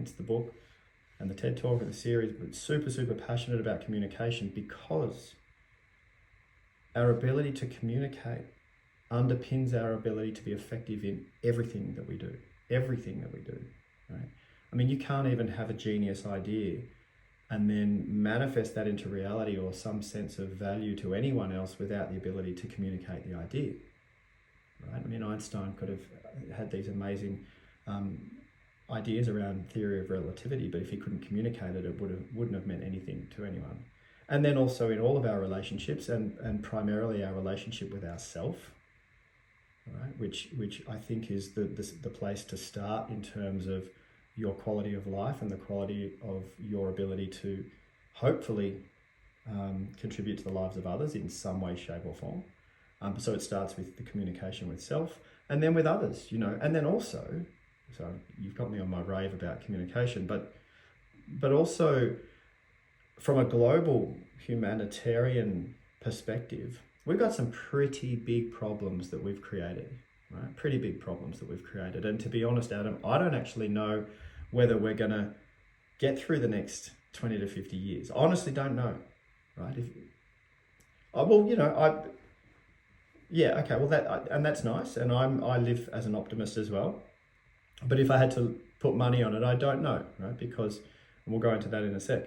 hence the book and the TED Talk and the series, but super passionate about communication because our ability to communicate underpins our ability to be effective in everything that we do. Everything that we do, right? I mean, you can't even have a genius idea and then manifest that into reality or some sense of value to anyone else without the ability to communicate the idea, right? I mean, Einstein could have had these amazing ideas around theory of relativity, but if he couldn't communicate it, it wouldn't have meant anything to anyone. And then also in all of our relationships, and primarily our relationship with ourself, right? Which I think is the place to start in terms of your quality of life and the quality of your ability to hopefully contribute to the lives of others in some way, shape or form. So it starts with the communication with self and then with others, you know, and then also, so you've got me on my rave about communication, but also from a global humanitarian perspective, we've got some pretty big problems that we've created, right? Pretty big problems that we've created. And to be honest, Adam, I don't actually know whether we're going to get through the next 20 to 50 years. I honestly don't know, right? And that's nice. And I live as an optimist as well. But if I had to put money on it, I don't know, right? Because, and we'll go into that in a sec.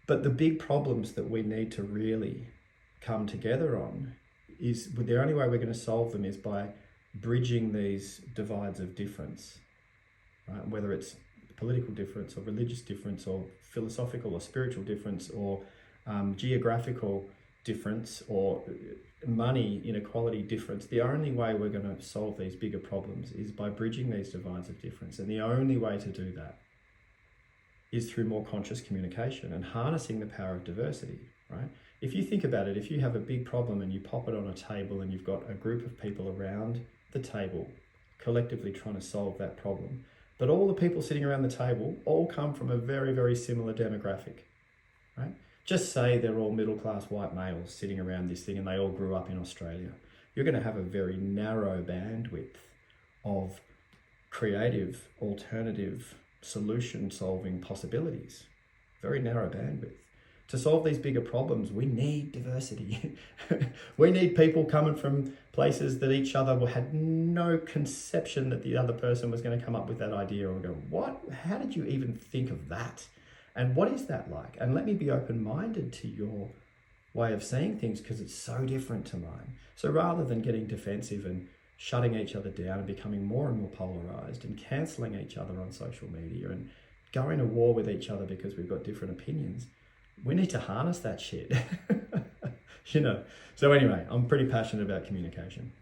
But the big problems that we need to really come together on is the only way we're going to solve them is by bridging these divides of difference, right? Whether it's political difference or religious difference or philosophical or spiritual difference or geographical difference or money inequality difference. The only way we're going to solve these bigger problems is by bridging these divides of difference. And the only way to do that is through more conscious communication and harnessing the power of diversity, right? If you think about it, if you have a big problem and you pop it on a table and you've got a group of people around the table collectively trying to solve that problem, but all the people sitting around the table all come from a very similar demographic, right? Just say they're all middle-class white males sitting around this thing and they all grew up in Australia. You're going to have a very narrow bandwidth of creative, alternative, solution-solving possibilities. Very narrow bandwidth. To solve these bigger problems, we need diversity. We need people coming from places that each other had no conception that the other person was going to come up with that idea or go, what? How did you even think of that? And what is that like? And let me be open-minded to your way of seeing things because it's so different to mine. So rather than getting defensive and shutting each other down and becoming more and more polarized and canceling each other on social media and going to war with each other because we've got different opinions, we need to harness that shit. You know. So anyway, I'm pretty passionate about communication.